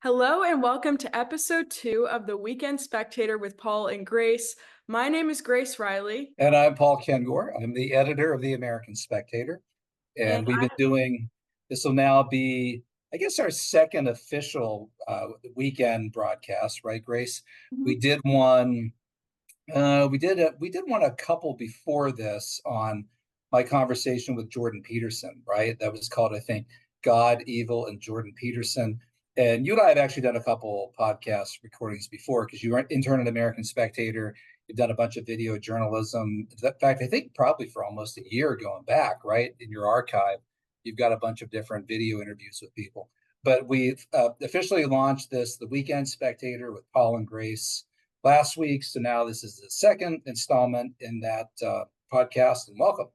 Hello and welcome to episode 2 of the Weekend Spectator with Paul and Grace. My name is Grace Reilly, And I'm Paul Kengor. I'm the editor of the American Spectator. and And we've been doing, this will now be, I guess, our second official weekend broadcast, right, Grace? We did one, we did one a couple before this on my conversation with Jordan Peterson, right? That was called, I think, God, Evil, and Jordan Peterson. And you and I have actually done a couple podcast recordings before because you were an intern at American Spectator. You've done a bunch of video journalism. In fact, I think probably for almost a year going back, right? In your archive, you've got a bunch of different video interviews with people. But we've officially launched the Weekend Spectator with Paul and Grace last week. So now this is the second installment in that podcast. And welcome.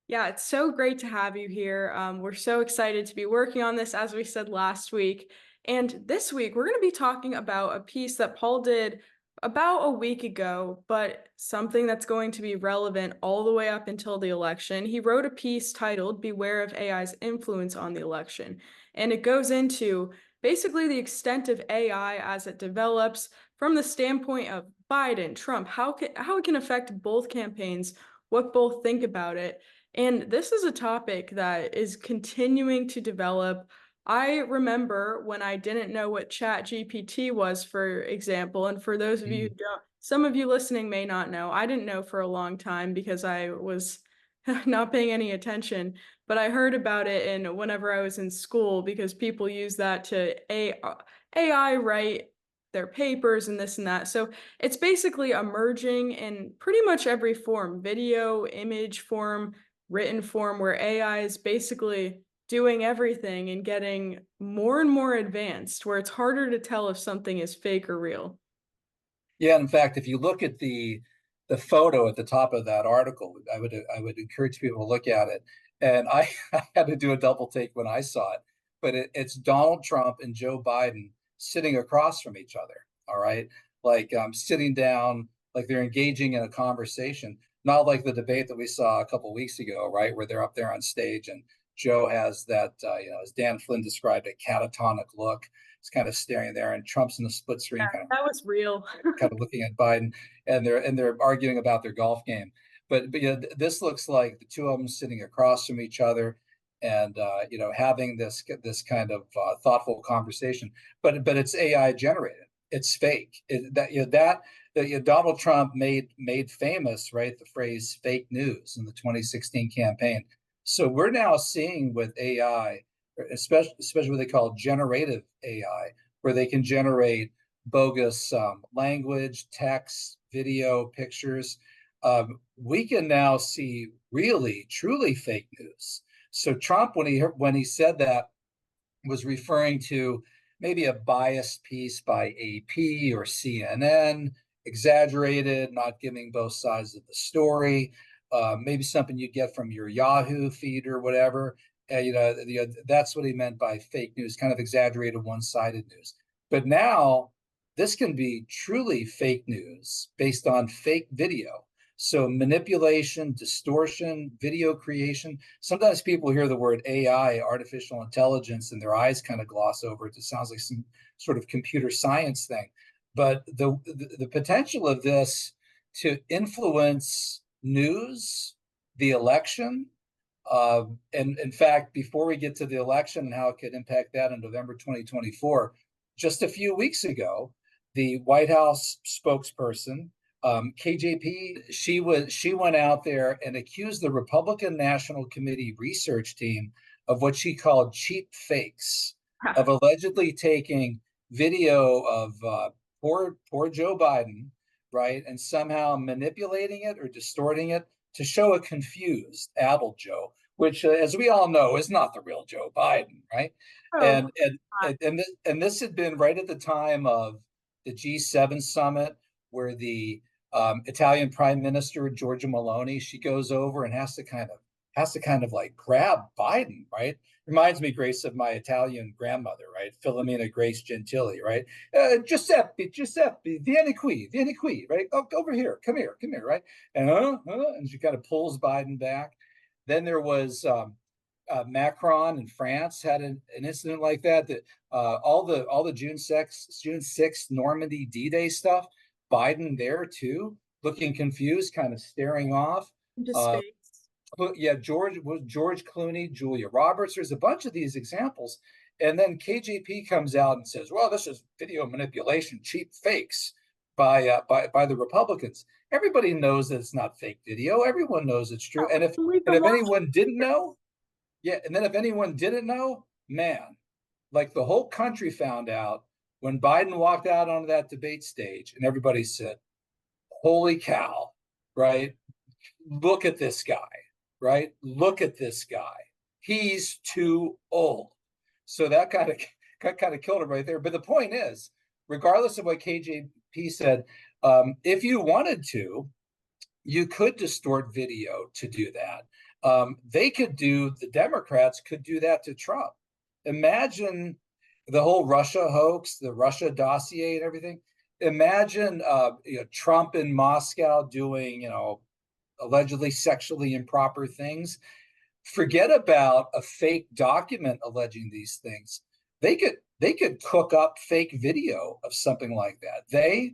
yeah, it's so great to have you here. We're so excited to be working on this, as we said last week. And this week, we're going to be talking about a piece that Paul did about a week ago, but something that's going to be relevant all the way up until the election. He wrote a piece titled Beware of AI's Influence on the Election. And it goes into basically the extent of AI as it develops from the standpoint of Biden, Trump, how it can affect both campaigns, what both think about it. And this is a topic that is continuing to develop. I remember when I didn't know what Chat GPT was, for example, and for those of you who don't, some of you listening may not know, I didn't know for a long time because I was not paying any attention, but I heard about it in whenever I was in school because people use that to AI write their papers and this and that. So it's basically emerging in pretty much every form, video, image form, written form, where AI is basically doing everything and getting more and more advanced, where it's harder to tell if something is fake or real. Yeah, in fact, if you look at the photo at the top of that article, I would encourage people to look at it. And I, I had to do a double take when I saw it, but it's Donald Trump and Joe Biden sitting across from each other. All right, like sitting down, like they're engaging in a conversation, not like the debate that we saw a couple of weeks ago, right, where they're up there on stage and Joe has that, as Dan Flynn described, a catatonic look. He's kind of staring there, and Trump's in the split screen, That was real. kind of looking at Biden, and they're arguing about their golf game. But this looks like the two of them sitting across from each other, and having this kind of thoughtful conversation. But it's AI generated. It's fake. Donald Trump made famous, right, the phrase "fake news" in the 2016 campaign. So we're now seeing with AI, especially what they call generative AI, where they can generate bogus language, text, video, pictures. We can now see really, truly fake news. So Trump, when he said that, was referring to maybe a biased piece by AP or CNN, exaggerated, not giving both sides of the story. Maybe something you get from your Yahoo feed or whatever. That's what he meant by fake news, kind of exaggerated, one-sided news. But now this can be truly fake news based on fake video. So manipulation, distortion, video creation. Sometimes people hear the word AI, artificial intelligence, and their eyes kind of gloss over it. It sounds like some sort of computer science thing. But the potential of this to influence news, the election, and in fact, before we get to the election and how it could impact that in November 2024, just a few weeks ago, the White House spokesperson, KJP, she went out there and accused the Republican National Committee research team of what she called cheap fakes, of allegedly taking video of poor Joe Biden, right, and somehow manipulating it or distorting it to show a confused, addled Joe, which, as we all know, is not the real Joe Biden, right? Oh, And this had been right at the time of the G7 summit, where the Italian Prime Minister Giorgia Meloni, she goes over and has to kind of like grab Biden, right? Reminds me, Grace, of my Italian grandmother, right? Filomena Grace Gentili, right? Giuseppe, vieni qui, right? Oh, over here, come here, right? And she kind of pulls Biden back. Then there was Macron in France had an incident like that. That all the June 6th Normandy D-Day stuff. Biden there too, looking confused, kind of staring off. Into Uh, space. yeah, George Clooney, Julia Roberts. There's a bunch of these examples, and then KJP comes out and says, "Well, this is video manipulation, cheap fakes by the Republicans." Everybody knows that it's not fake video. Everyone knows it's true. And We've been if watching anyone didn't it. know, yeah, and then if anyone didn't know, man, like the whole country found out when Biden walked out onto that debate stage, and everybody said, "Holy cow!" Right? Look at this guy, right? Look at this guy. He's too old. So that kind of killed him right there. But the point is, regardless of what KJP said, if you wanted to, you could distort video to do that. The Democrats could do that to Trump. Imagine the whole Russia hoax, the Russia dossier and everything. Imagine Trump in Moscow doing, allegedly sexually improper things. Forget about a fake document alleging these things. They could cook up fake video of something like that.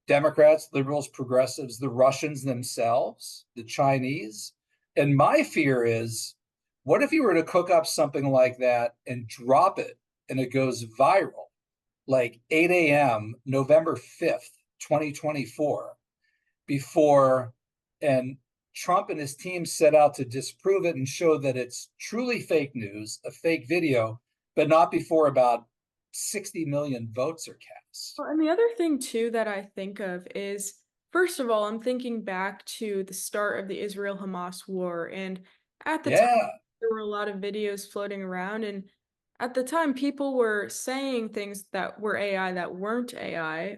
Democrats, liberals, progressives, the Russians themselves, the Chinese. And my fear is, what if you were to cook up something like that and drop it and it goes viral, like 8 a.m., November 5th, 2024, before, and Trump and his team set out to disprove it and show that it's truly fake news, a fake video, but not before about 60 million votes are cast. Well, and the other thing too that I think of is, first of all, I'm thinking back to the start of the Israel-Hamas war, and at the time Yeah, there were a lot of videos floating around, and at the time people were saying things that were AI that weren't AI.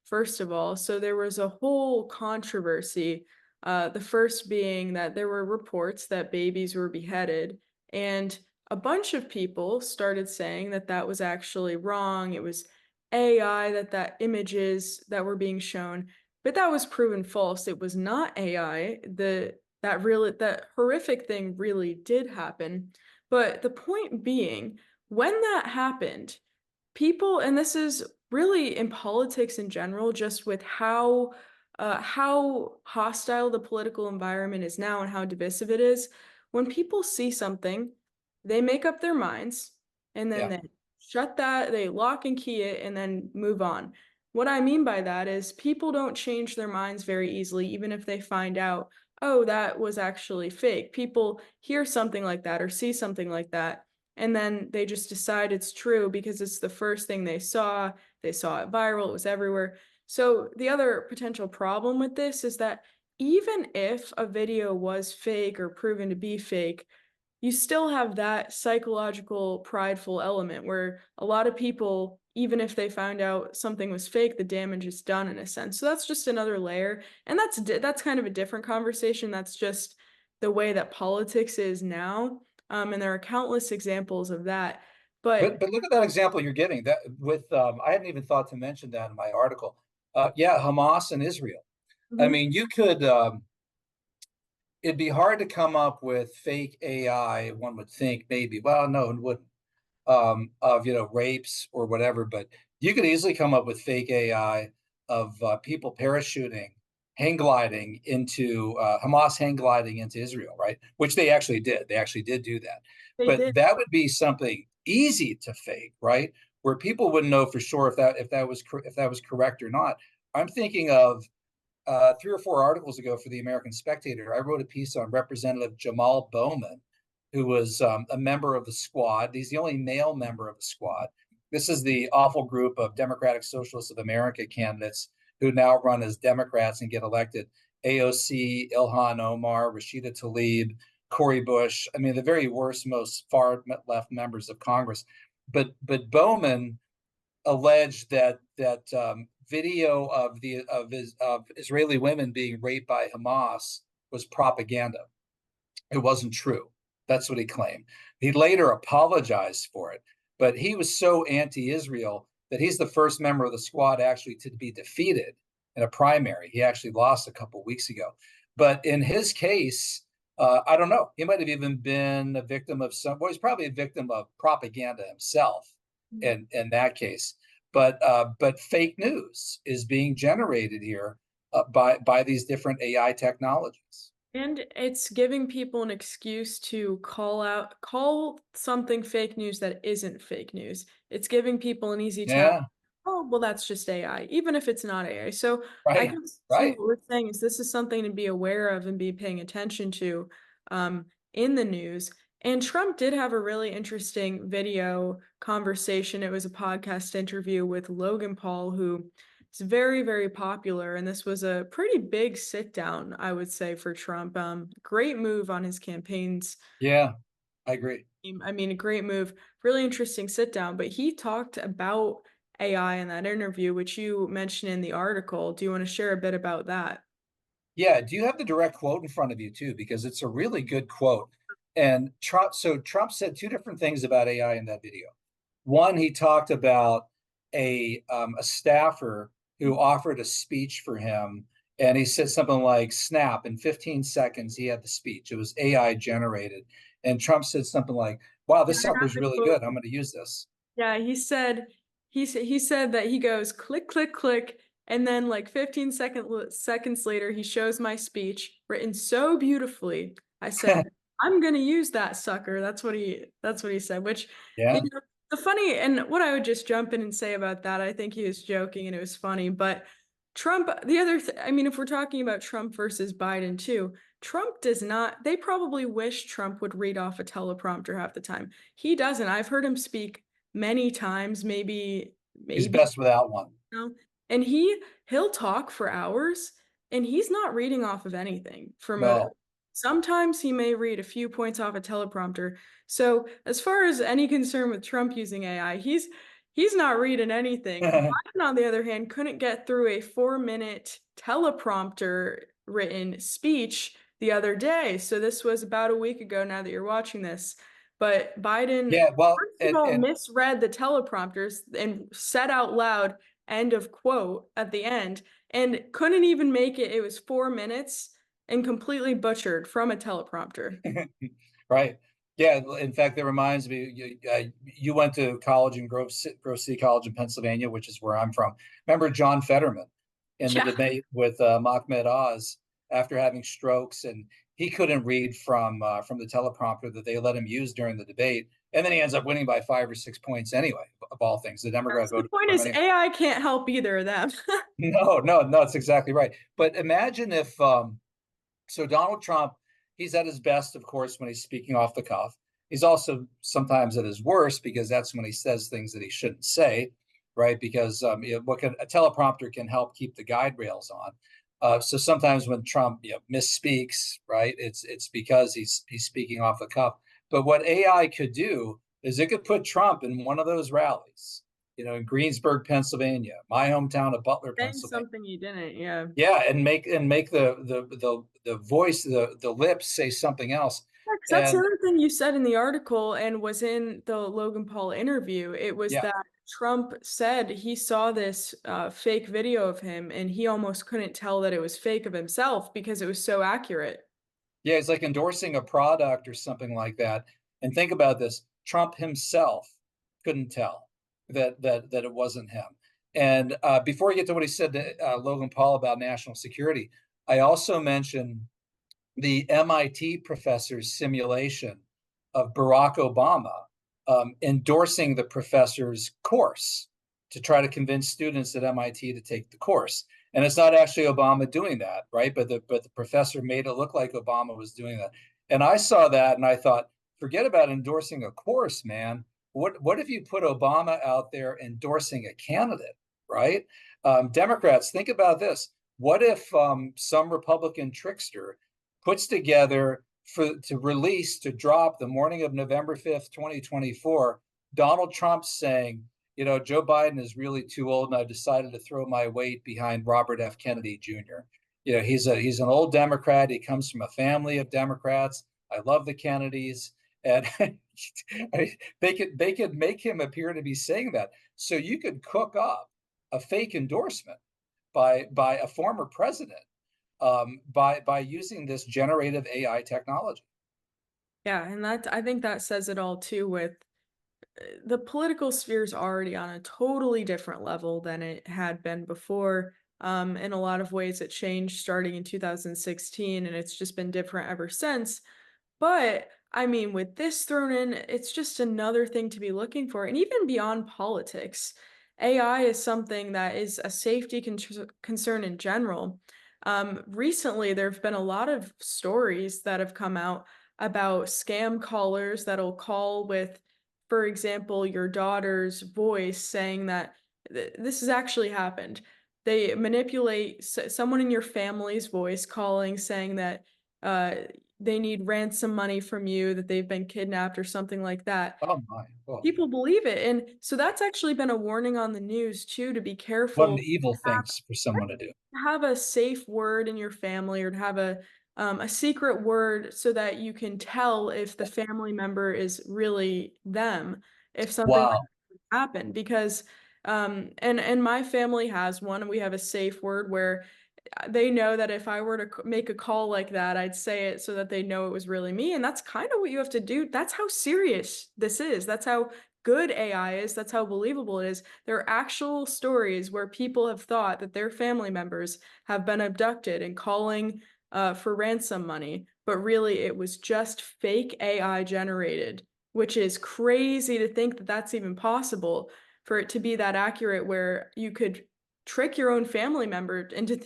First of all, so there was a whole controversy. The first being that there were reports that babies were beheaded, and a bunch of people started saying that that was actually wrong. It was AI, that images that were being shown, but that was proven false. It was not AI. That horrific thing really did happen. But the point being, when that happened, people, and this is really in politics in general, just with how hostile the political environment is now and how divisive it is, when people see something, they make up their minds and then yeah. they lock and key it and then move on. What I mean by that is people don't change their minds very easily, even if they find out, oh, that was actually fake. People hear something like that or see something like that, and then they just decide it's true because it's the first thing they saw. They saw it viral, it was everywhere. So the other potential problem with this is that even if a video was fake or proven to be fake, you still have that psychological prideful element where a lot of people, even if they found out something was fake, the damage is done in a sense. So that's just another layer, and that's kind of a different conversation. That's just the way that politics is now, and there are countless examples of that. But But look at that example you're getting. That with I hadn't even thought to mention that in my article. Yeah, Hamas and Israel. I mhm, mean, you could. It'd be hard to come up with fake AI. One would think maybe. Well, no, it wouldn't. Of rapes or whatever, but you could easily come up with fake AI of people parachuting, hang gliding into Hamas hang gliding into Israel, right? Which they actually did. They actually did do that. they But did. that would be something easy to fake, right? Where people wouldn't know for sure if that was correct or not. I'm thinking of 3 or 4 articles ago for the American Spectator. I wrote a piece on Representative Jamal Bowman, who was a member of the squad. He's the only male member of the squad. This is the awful group of Democratic Socialists of America candidates who now run as Democrats and get elected. AOC, Ilhan Omar, Rashida Tlaib, Cori Bush. I mean, the very worst, most far left members of Congress. But Bowman alleged that video of Israeli women being raped by Hamas was propaganda. It wasn't true. That's what he claimed. He later apologized for it, but he was so anti-Israel that he's the first member of the squad actually to be defeated in a primary. He actually lost a couple of weeks ago. But in his case, I don't know. He might have even been a victim of some. Well, he's probably a victim of propaganda himself. Mm. In that case, but fake news is being generated here by these different AI technologies. And it's giving people an excuse to call something fake news that isn't fake news. It's giving people an easy tap. Yeah, Oh, well, that's just AI, even if it's not AI. So I right, guess too, what right. we're saying is this is something to be aware of and be paying attention to in the news. And Trump did have a really interesting video conversation. It was a podcast interview with Logan Paul, who is very, very popular. And this was a pretty big sit down, I would say, for Trump. Great move on his campaign's Yeah, I agree. team. I mean, a great move, really interesting sit down. But he talked about AI in that interview, which you mentioned in the article. Do you want to share a bit about that? Yeah, do you have the direct quote in front of you too? Because it's a really good quote. And Trump said two different things about AI in that video. One, he talked about a staffer who offered a speech for him, and he said something like, "Snap!" In 15 seconds, he had the speech. It was AI generated, and Trump said something like, "Wow, Yeah, this I have sucker's the really quote. good. I'm going to use this." Yeah, he said that he goes click click click, and then like 15 seconds later he shows my speech written so beautifully. I said, "I'm gonna use that sucker." That's what he said, which you Yeah, know, the funny and what I would just jump in and say about that, I think he was joking and it was funny, but I mean, if we're talking about Trump versus Biden too, Trump does not, they probably wish Trump would read off a teleprompter half the time. He doesn't. I've heard him speak many times, maybe he's maybe best without one. know, and he'll talk for hours and he's not reading off of anything. No. Sometimes he may read a few points off a teleprompter. So as far as any concern with Trump using AI, he's not reading anything. Biden, on the other hand, couldn't get through a 4-minute teleprompter written speech the other day. So this was about a week ago now that you're watching this. But Biden, Yeah, well, first of all, and misread the teleprompters and said out loud, end of quote, at the end, and couldn't even make it. It was 4 minutes and completely butchered from a teleprompter. right. Yeah, in fact, that reminds me, you went to college in Grove City College in Pennsylvania, which is where I'm from. Remember John Fetterman in the Yeah. debate with Mahmoud Oz after having strokes, and he couldn't read from the teleprompter that they let him use during the debate, and then he ends up winning by 5 or 6 points anyway. Of all things, the Democrat So the voted point for him is, anyway. AI can't help either of them. No, no, no, it's exactly right. But imagine if so Donald Trump, he's at his best, of course, when he's speaking off the cuff. He's also sometimes at his worst because that's when he says things that he shouldn't say, right? Because a teleprompter can help keep the guide rails on. So sometimes when Trump misspeaks, right, it's because he's speaking off the cuff. But what AI could do is it could put Trump in one of those rallies, in Greensburg, Pennsylvania, my hometown of Butler, Saying Pennsylvania. something you didn't, yeah. Yeah, and make the voice, the lips say something else. Yeah, 'cause that's the And other thing you said in the article and was in the Logan Paul interview. It was yeah, that Trump said he saw this fake video of him and he almost couldn't tell that it was fake of himself because it was so accurate. yeah, it's like endorsing a product or something like that. And think about this: Trump himself couldn't tell that it wasn't him. And before we get to what he said to Logan Paul about national security, I also mentioned the MIT professor's simulation of Barack Obama endorsing the professor's course to try to convince students at MIT to take the course. And it's not actually Obama doing that, right? But the professor made it look like Obama was doing that. And I saw that and I thought, forget about endorsing a course, man. What if you put Obama out there endorsing a candidate, right? Democrats, think about this. What if some Republican trickster puts together to drop the morning of November 5th, 2024, Donald Trump saying, Joe Biden is really too old and I've decided to throw my weight behind Robert F. Kennedy Jr. He's an old Democrat. He comes from a family of Democrats. I love the Kennedys. And they could make him appear to be saying that. So you could cook up a fake endorsement by a former president by using this generative AI technology. Yeah, and I think that says it all too with the political sphere is already on a totally different level than it had been before. In a lot of ways, it changed starting in 2016, and it's just been different ever since. But I mean, with this thrown in, it's just another thing to be looking for. And even beyond politics, AI is something that is a safety concern in general. Recently, there have been a lot of stories that have come out about scam callers that'll call with, for example, your daughter's voice saying that this has actually happened. They manipulate someone in your family's voice calling saying that uh, they need ransom money from you, that they've been kidnapped or something like that. Oh my! Oh, People believe it, and so that's actually been a warning on the news too, to be what an careful, evil to thing for someone to do. have a safe word in your family or to have a secret word so that you can tell if the family member is really them, if something like Wow. that happened. Because and my family has one, and we have a safe word where they know that if I were to make a call like that, I'd say it so that they know it was really me. And that's kind of what you have to do. That's how serious this is. That's how good AI is. That's how believable it is. There are actual stories where people have thought that their family members have been abducted and calling for ransom money, but really it was just fake AI generated, which is crazy to think that that's even possible for it to be that accurate, where you could trick your own family member into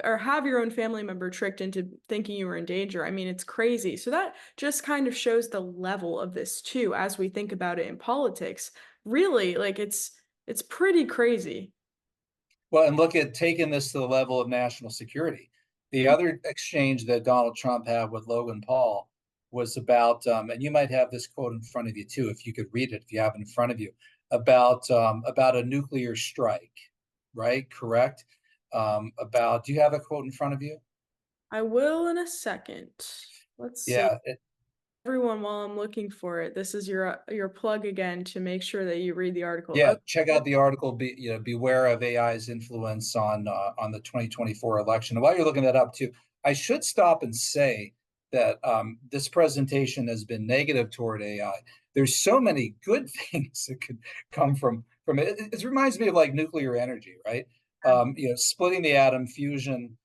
or have your own family member tricked into thinking you were in danger. I mean, it's crazy. So that just kind of shows the level of this too, as we think about it in politics. Really, like it's pretty crazy. Well, and look at taking this to the level of national security. The other exchange that Donald Trump had with Logan Paul was about, and you might have this quote in front of you too, if you could read it, if you have it in front of you, about a nuclear strike, right? Correct. About, do you have a quote in front of you? I will in a second. Let's see. Yeah, Everyone, while I'm looking for it, this is your plug again to make sure that you read the article. yeah. Okay. Check out the article. Beware of AI's influence on the 2024 election. And while you're looking that up too, I should stop and say that this presentation has been negative toward AI. There's so many good things that could come from it. It reminds me of like nuclear energy, right? Splitting the atom, fusion,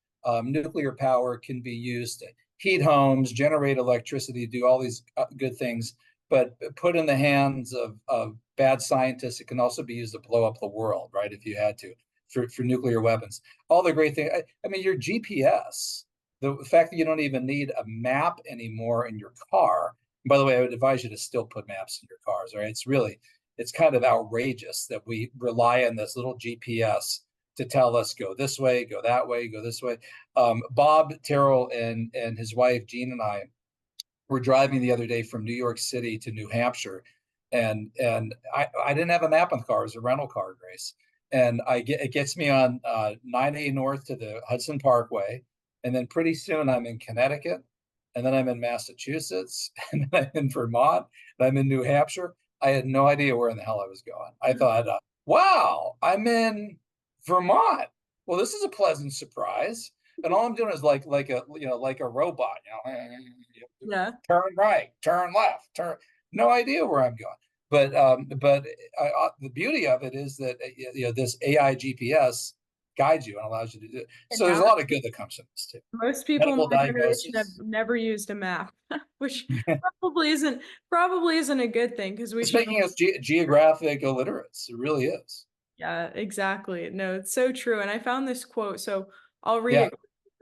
nuclear power can be used to heat homes, generate electricity, do all these good things. But put in the hands of bad scientists, it can also be used to blow up the world, right? If you had to, for nuclear weapons. All the great things. I mean, your GPS, the fact that you don't even need a map anymore in your car. And by the way, I would advise you to still put maps in your cars, right? It's kind of outrageous that we rely on this little GPS to tell us go this way, go that way, go this way. Bob Terrell and his wife Jean and I were driving the other day from New York City to New Hampshire, and I didn't have a map on the car; it was a rental car, Grace. And it gets me on 9A North to the Hudson Parkway, and then pretty soon I'm in Connecticut, and then I'm in Massachusetts, and then I'm in Vermont, and I'm in New Hampshire. I had no idea where in the hell I was going. I thought, wow, I'm in Vermont. Well, this is a pleasant surprise. And all I'm doing is like a robot, Yeah. turn right, turn left, turn. No idea where I'm going. But the beauty of it is that this AI GPS guides you and allows you to do it. And So there's a lot of good that comes from this too. most people in Medical my generation have diagnosis. never used a map, which probably isn't a good thing because we It's should. making us geographic illiterates. It really is. Yeah, exactly. No, it's so true. And I found this quote, so I'll read Yeah. it.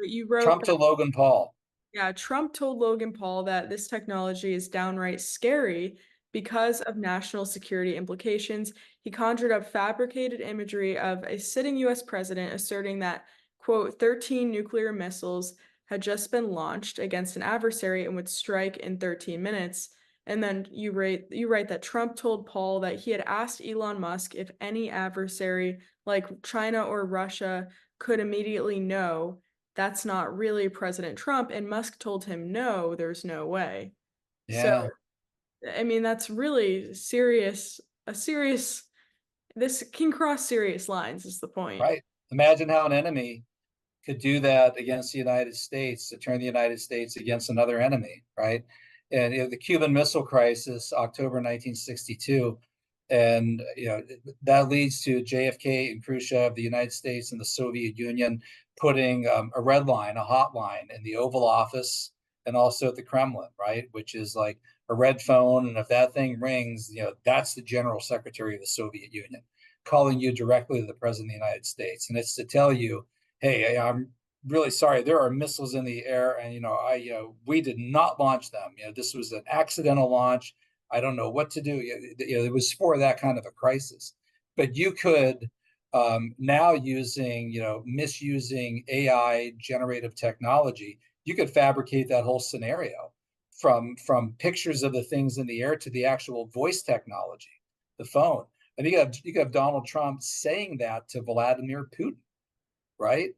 You wrote Trump that, to Logan Paul. yeah, Trump told Logan Paul that this technology is downright scary because of national security implications. He conjured up fabricated imagery of a sitting US president asserting that, quote, 13 nuclear missiles had just been launched against an adversary and would strike in 13 minutes. And then you write that Trump told Paul that he had asked Elon Musk if any adversary like China or Russia could immediately know that's not really President Trump. And Musk told him, no, there's no way. So, Yeah. I mean, that's really serious. This can cross serious lines, is the point. Right. Imagine how an enemy could do that against the United States to turn the United States against another enemy, right? And the Cuban Missile Crisis, October 1962, and that leads to JFK and Khrushchev, the United States and the Soviet Union, putting a red line, a hotline in the Oval Office and also at the Kremlin, right? Which is like a red phone, and if that thing rings, that's the General Secretary of the Soviet Union calling you directly to the President of the United States, and it's to tell you, hey, I'm really sorry. There are missiles in the air, and we did not launch them. This was an accidental launch. I don't know what to do. It was for that kind of a crisis. But you could now misusing AI generative technology, you could fabricate that whole scenario from pictures of the things in the air to the actual voice technology, the phone. And you have Donald Trump saying that to Vladimir Putin, right?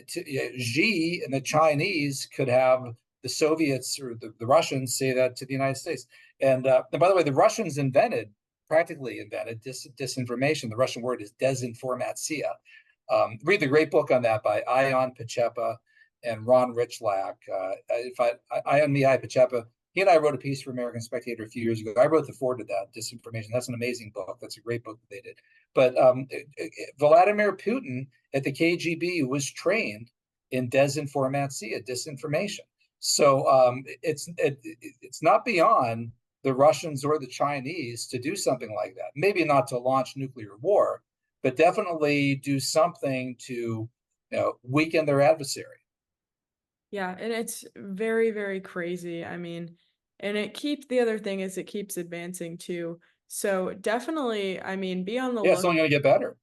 Xi and the Chinese could have the Soviets or the Russians say that to the United States. And by the way, the Russians practically invented disinformation. The Russian word is desinformatia. Read the great book on that by Ion Pachepa and Ron Richlack. Ion Pachepa, he and I wrote a piece for American Spectator a few years ago. I wrote the foreword to that, Disinformation. That's an amazing book. That's a great book that they did. But Vladimir Putin at the KGB was trained in desinformatia, disinformation. So it's not beyond the Russians or the Chinese to do something like that. Maybe not to launch nuclear war, but definitely do something to weaken their adversary. Yeah, and it's very, very crazy. I mean, and the other thing is it keeps advancing too. So definitely, I mean, be on the Yeah, it's look. only going to get better.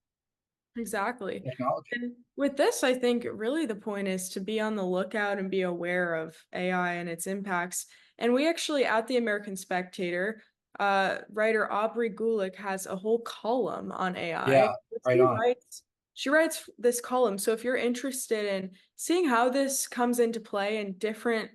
Exactly. Technology. And with this, I think really the point is to be on the lookout and be aware of AI and its impacts. And we actually, at the American Spectator, writer Aubrey Gulick has a whole column on AI. Yeah, right She on. writes, she writes this column. So if you're interested in seeing how this comes into play in different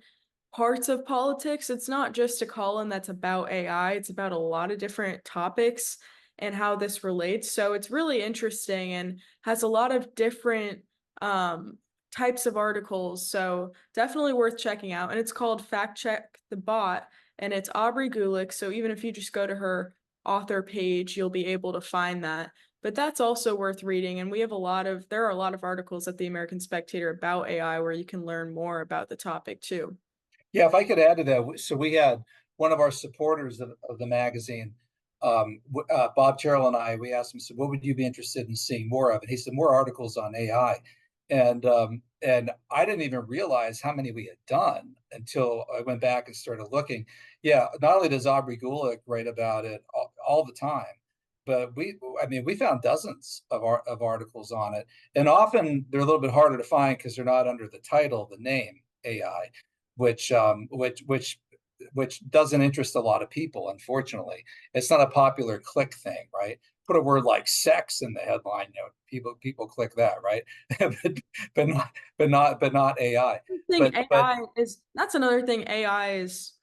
parts of politics, it's not just a column that's about AI, it's about a lot of different topics and how this relates. So it's really interesting and has a lot of different um, types of articles. So definitely worth checking out. And it's called Fact Check the Bot, and it's Aubrey Gulick. So even if you just go to her author page, you'll be able to find that. But that's also worth reading. And there are a lot of articles at the American Spectator about AI where you can learn more about the topic too. Yeah, if I could add to that, so we had one of our supporters of the magazine, Bob Terrell, and we asked him, so what would you be interested in seeing more of? And he said more articles on AI, and I didn't even realize how many we had done until I went back and started looking. Yeah, not only does Aubrey Gulick write about it all the time, but we found dozens of articles on it, and often they're a little bit harder to find because they're not under the title, the name AI, which doesn't interest a lot of people. Unfortunately, it's not a popular click thing, right? Put a word like sex in the headline, people click that, right? but not AI. I think But that's another thing AI is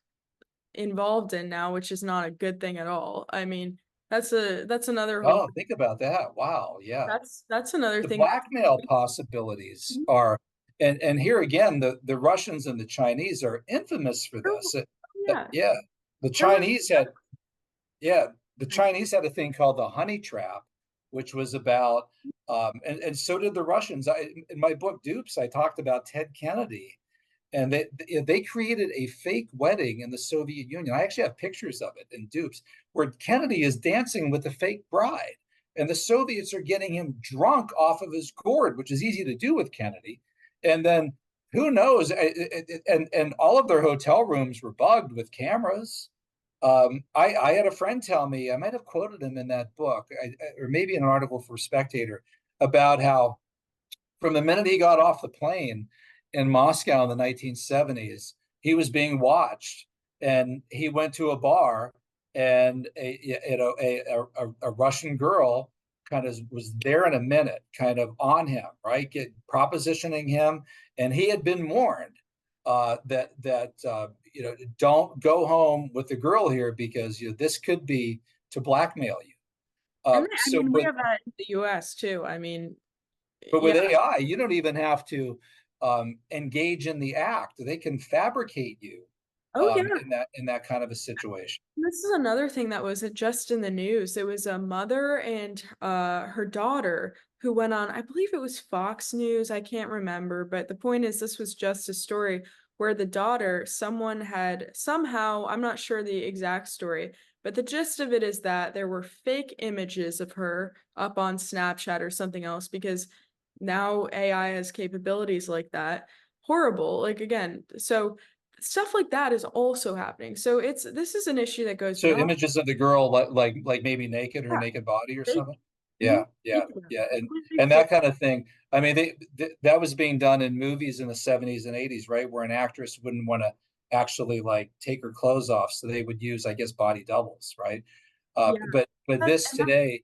involved in now, which is not a good thing at all. I mean, that's another whole oh, think about that. Wow, yeah. that's another The thing. blackmail possibilities Mhm. are, and here again, the Russians and the Chinese are infamous for Oh, this. yeah. Yeah, the There was Chinese had Yeah, the Chinese had a thing called the honey trap, which was about, and so did the Russians. In my book Dupes, I talked about Ted Kennedy, and they created a fake wedding in the Soviet Union. I actually have pictures of it in Dupes, where Kennedy is dancing with a fake bride, and the Soviets are getting him drunk off of his gourd, which is easy to do with Kennedy, and then who knows? And all of their hotel rooms were bugged with cameras. I had a friend tell me, I might have quoted him in that book, or maybe in an article for Spectator, about how from the minute he got off the plane in Moscow in the 1970s, he was being watched. And he went to a bar, and a Russian girl kind of was there in a minute, kind of on him, right? Propositioning him. And he had been warned that don't go home with the girl here because this could be to blackmail you. and I So mean, we with have that in the US too. I mean, But with Yeah. AI, you don't even have to engage in the act. They can fabricate you Oh, yeah. in that kind of a situation. This is another thing that was just in the news. It was a mother and her daughter who went on, I believe it was Fox News, I can't remember, but the point is this was just a story where the daughter, someone had somehow, I'm not sure the exact story, but the gist of it is that there were fake images of her up on Snapchat or something else because now AI has capabilities like that. Horrible. Like again, so stuff like that is also happening. So this is an issue that goes So beyond images of the girl like maybe naked, her that. naked body or They something. mhm, Yeah, yeah, fake them, yeah, completely and fake. that kind of thing. I mean, that was being done in movies in the 70s and 80s, right? Where an actress wouldn't want to actually like take her clothes off, so they would use, I guess, body doubles, right? Yeah. But That's this and that today,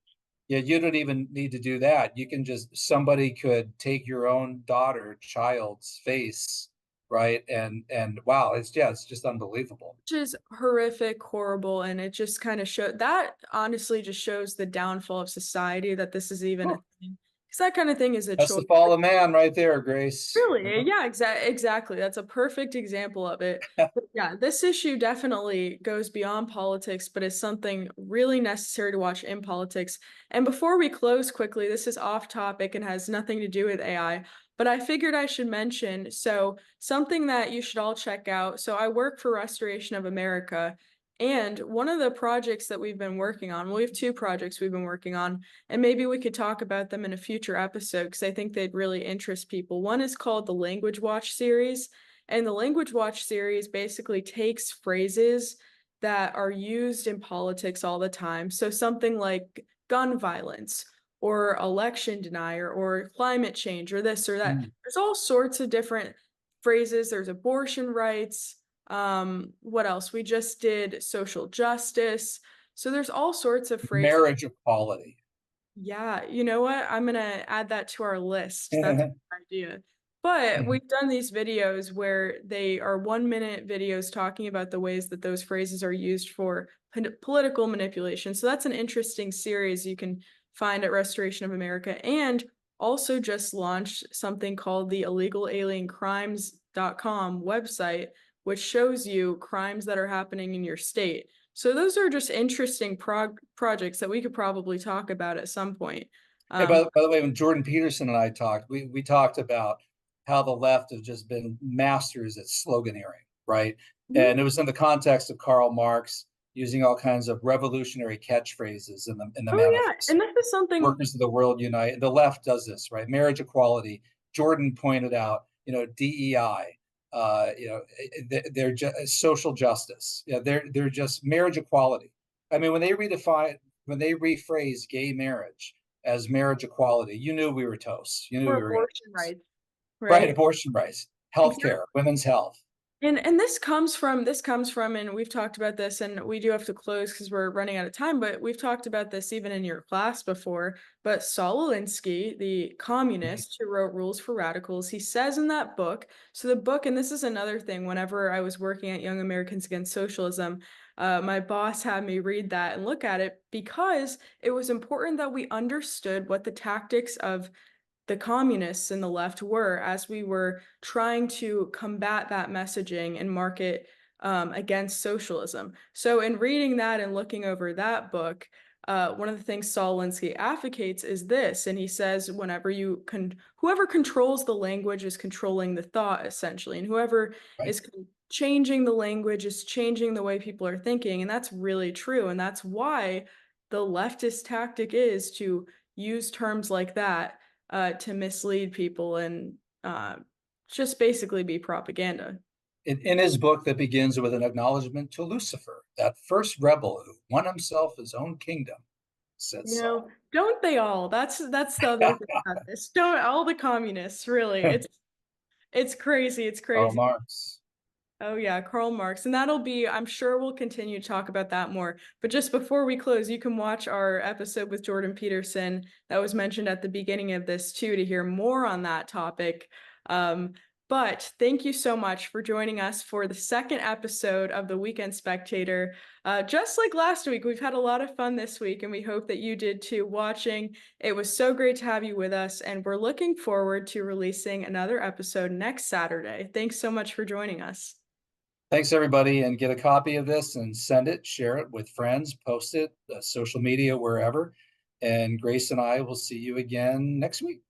yeah, you don't even need to do that. You can just somebody could take your own daughter, child's face, right? And wow, it's yeah, it's just unbelievable. which is horrific, horrible, and it just kinda that honestly just shows the downfall of society that this is even a Huh. thing. Because that kinda thing is a That's choice. the fall of man right there, Grace. You Really? know? Yeah, exactly, that's a perfect example of it. But yeah, this issue definitely goes beyond politics, but is something really necessary to watch in politics. And before we close quickly, this is off topic and has nothing to do with AI, but I figured I should mention, so something that you should all check out. So I work for Restoration of America, and one of the projects that we've been working on, well, we have 2 projects we've been working on, and maybe we could talk about them in a future episode because I think they'd really interest people. One is called the Language Watch series, and the Language Watch series basically takes phrases that are used in politics all the time. So something like gun violence or election denier or climate change or this or that. Mm. There's all sorts of different phrases. There's abortion rights. What else? We just did social justice. So there's all sorts of phrases. Marriage equality. Yeah, you know what? I'm gonna add that to our list. That's a good idea. But Mhm. we've done these videos where they are 1-minute videos talking about the ways that those phrases are used for political manipulation. So that's an interesting series you can find at Restoration of America. And also just launched something called the illegalaliencrimes.com website, which shows you crimes that are happening in your state. So those are just interesting projects that we could probably talk about at some point. Hey, Um, by the way, when Jordan Peterson and I talked, we talked about how the left have just been masters at sloganeering, right? mhm. And it was in the context of Karl Marx using all kinds of revolutionary catchphrays in the Oh yeah, manifesto. and this is something. Workers of the world unite. The left does this, right? Marriage equality. Jordan pointed out, DEI. They're just social justice. Yeah, they're just marriage equality. I mean, when they rephrase gay marriage as marriage equality, you knew we were toast. You knew For we were going abortion to lose. rights, Right? right? Abortion rights, healthcare, women's health. And this comes from and we've talked about this and we do have to close because we're running out of time, but we've talked about this even in your class before. But Saul Alinsky, the communist who wrote Rules for Radicals, he says in that book, so the book, and this is another thing, whenever I was working at Young Americans Against Socialism, my boss had me read that and look at it because it was important that we understood what the tactics of the communists and the left were as we were trying to combat that messaging and market against socialism. So, in reading that and looking over that book, one of the things Saul Alinsky advocates is this, and he says, whoever controls the language is controlling the thought, essentially, and whoever Right? is changing the language is changing the way people are thinking, and that's really true, and that's why the leftist tactic is to use terms like that to mislead people and uh, just basically be propaganda. In his book that begins with an acknowledgement to Lucifer, that first rebel who won himself his own kingdom, said You know, Saul. don't they all? That's the other thing about this. Don't all the communists really? It's crazy. It's Karl crazy. Marx. Oh yeah, Karl Marx. And that'll be, I'm sure we'll continue to talk about that more. But just before we close, you can watch our episode with Jordan Peterson that was mentioned at the beginning of this too to hear more on that topic. Um, But thank you so much for joining us for the second episode of the Weekend Spectator. Just like last week, we've had a lot of fun this week, and we hope that you did too watching. It was so great to have you with us, and we're looking forward to releasing another episode next Saturday. Thanks so much for joining us. Thanks, everybody, and get a copy of this and send it, share it with friends, post it, social media, wherever. And Grace and I will see you again next week.